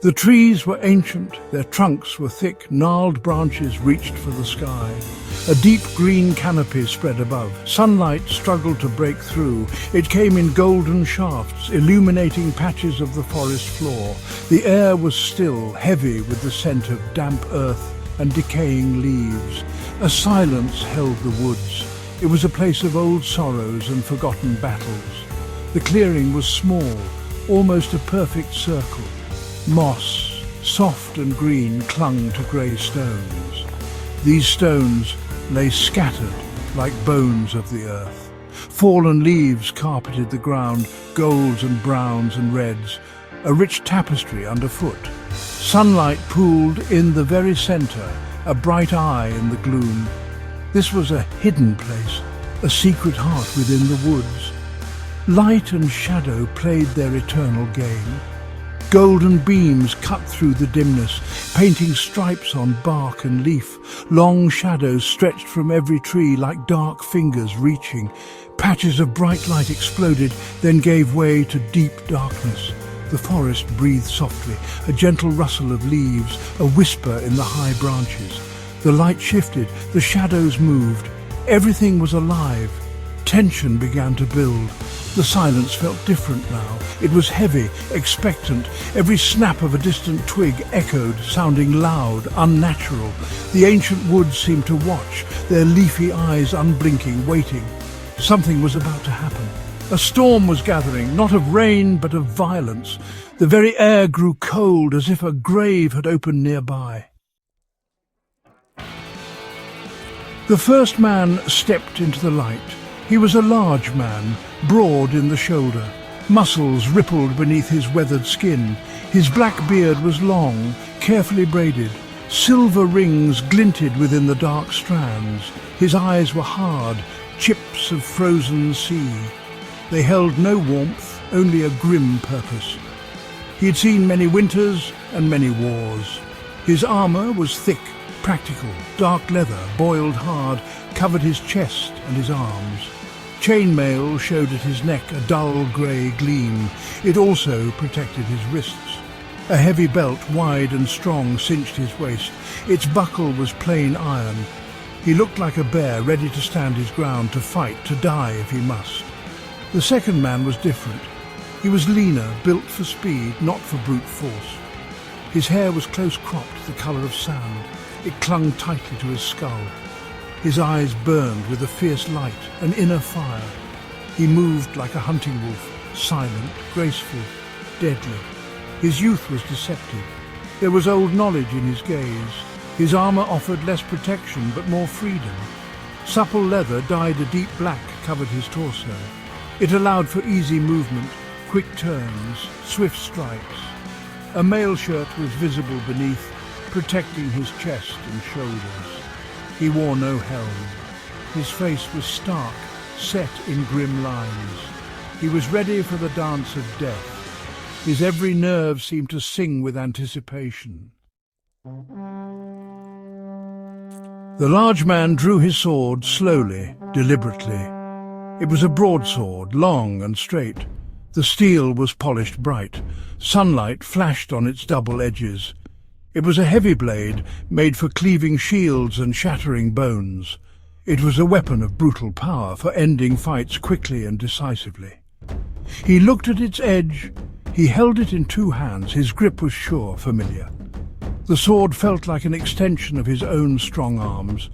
The trees were ancient, their trunks were thick, gnarled branches reached for the sky. A deep green canopy spread above. Sunlight struggled to break through. It came in golden shafts, illuminating patches of the forest floor. The air was still, heavy with the scent of damp earth and decaying leaves. A silence held the woods. It was a place of old sorrows and forgotten battles. The clearing was small, almost a perfect circle. Moss, soft and green, clung to grey stones. These stones lay scattered like bones of the earth. Fallen leaves carpeted the ground, golds and browns and reds, a rich tapestry underfoot. Sunlight pooled in the very centre, a bright eye in the gloom. This was a hidden place, a secret heart within the woods. Light and shadow played their eternal game. Golden beams cut through the dimness, painting stripes on bark and leaf. Long shadows stretched from every tree like dark fingers reaching. Patches of bright light exploded, then gave way to deep darkness. The forest breathed softly, a gentle rustle of leaves, a whisper in the high branches. The light shifted, the shadows moved. Everything was alive. Tension began to build. The silence felt different now. It was heavy, expectant. Every snap of a distant twig echoed, sounding loud, unnatural. The ancient woods seemed to watch, their leafy eyes unblinking, waiting. Something was about to happen. A storm was gathering, not of rain, but of violence. The very air grew cold, as if a grave had opened nearby. The first man stepped into the light. He was a large man, broad in the shoulder. Muscles rippled beneath his weathered skin. His black beard was long, carefully braided. Silver rings glinted within the dark strands. His eyes were hard, chips of frozen sea. They held no warmth, only a grim purpose. He had seen many winters and many wars. His armour was thick, practical. Dark leather, boiled hard, covered his chest and his arms. Chainmail showed at his neck a dull grey gleam. It also protected his wrists. A heavy belt, wide and strong, cinched his waist. Its buckle was plain iron. He looked like a bear, ready to stand his ground, to fight, to die if he must. The second man was different. He was leaner, built for speed, not for brute force. His hair was close-cropped, the colour of sand. It clung tightly to his skull. His eyes burned with a fierce light, an inner fire. He moved like a hunting wolf, silent, graceful, deadly. His youth was deceptive. There was old knowledge in his gaze. His armour offered less protection, but more freedom. Supple leather dyed a deep black covered his torso. It allowed for easy movement, quick turns, swift strikes. A mail shirt was visible beneath, protecting his chest and shoulders. He wore no helm. His face was stark, set in grim lines. He was ready for the dance of death. His every nerve seemed to sing with anticipation. The large man drew his sword slowly, deliberately. It was a broadsword, long and straight. The steel was polished bright. Sunlight flashed on its double edges. It was a heavy blade, made for cleaving shields and shattering bones. It was a weapon of brutal power, for ending fights quickly and decisively. He looked at its edge. He held it in two hands. His grip was sure, familiar. The sword felt like an extension of his own strong arms.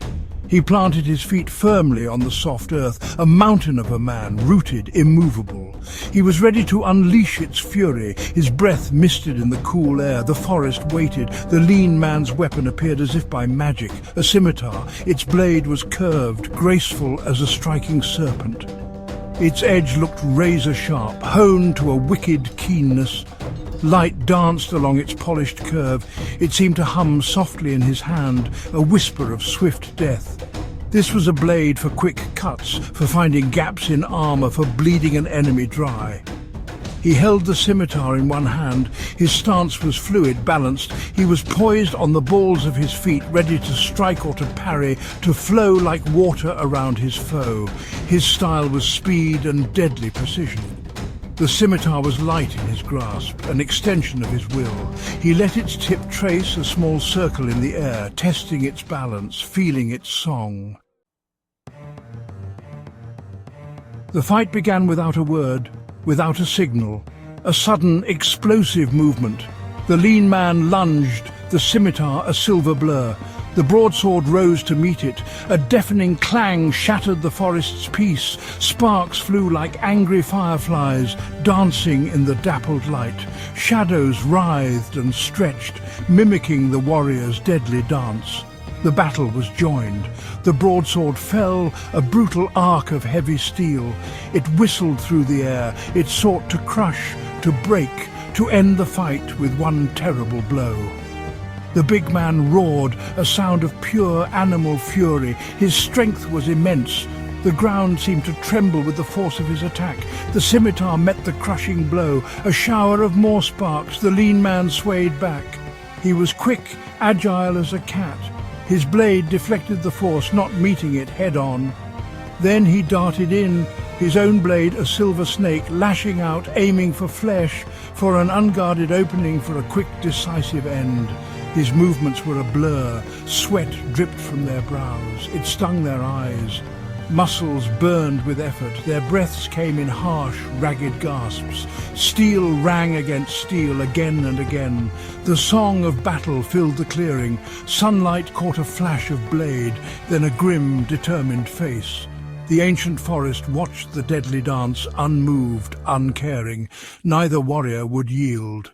He planted his feet firmly on the soft earth, a mountain of a man, rooted, immovable. He was ready to unleash its fury. His breath misted in the cool air. The forest waited. The lean man's weapon appeared as if by magic, a scimitar. Its blade was curved, graceful as a striking serpent. Its edge looked razor-sharp, honed to a wicked keenness. Light danced along its polished curve. It seemed to hum softly in his hand, a whisper of swift death. This was a blade for quick cuts, for finding gaps in armor, for bleeding an enemy dry. He held the scimitar in one hand. His stance was fluid, balanced. He was poised on the balls of his feet, ready to strike or to parry, to flow like water around his foe. His style was speed and deadly precision. The scimitar was light in his grasp, an extension of his will. He let its tip trace a small circle in the air, testing its balance, feeling its song. The fight began without a word, without a signal. A sudden, explosive movement. The lean man lunged, the scimitar a silver blur. The broadsword rose to meet it. A deafening clang shattered the forest's peace. Sparks flew like angry fireflies, dancing in the dappled light. Shadows writhed and stretched, mimicking the warrior's deadly dance. The battle was joined. The broadsword fell, a brutal arc of heavy steel. It whistled through the air. It sought to crush, to break, to end the fight with one terrible blow. The big man roared, a sound of pure animal fury. His strength was immense. The ground seemed to tremble with the force of his attack. The scimitar met the crushing blow. A shower of more sparks. The lean man swayed back. He was quick, agile as a cat. His blade deflected the force, not meeting it head-on. Then he darted in, his own blade a silver snake, lashing out, aiming for flesh, for an unguarded opening for a quick, decisive end. His movements were a blur. Sweat dripped from their brows. It stung their eyes. Muscles burned with effort. Their breaths came in harsh, ragged gasps. Steel rang against steel again and again. The song of battle filled the clearing. Sunlight caught a flash of blade, then a grim, determined face. The ancient forest watched the deadly dance, unmoved, uncaring. Neither warrior would yield.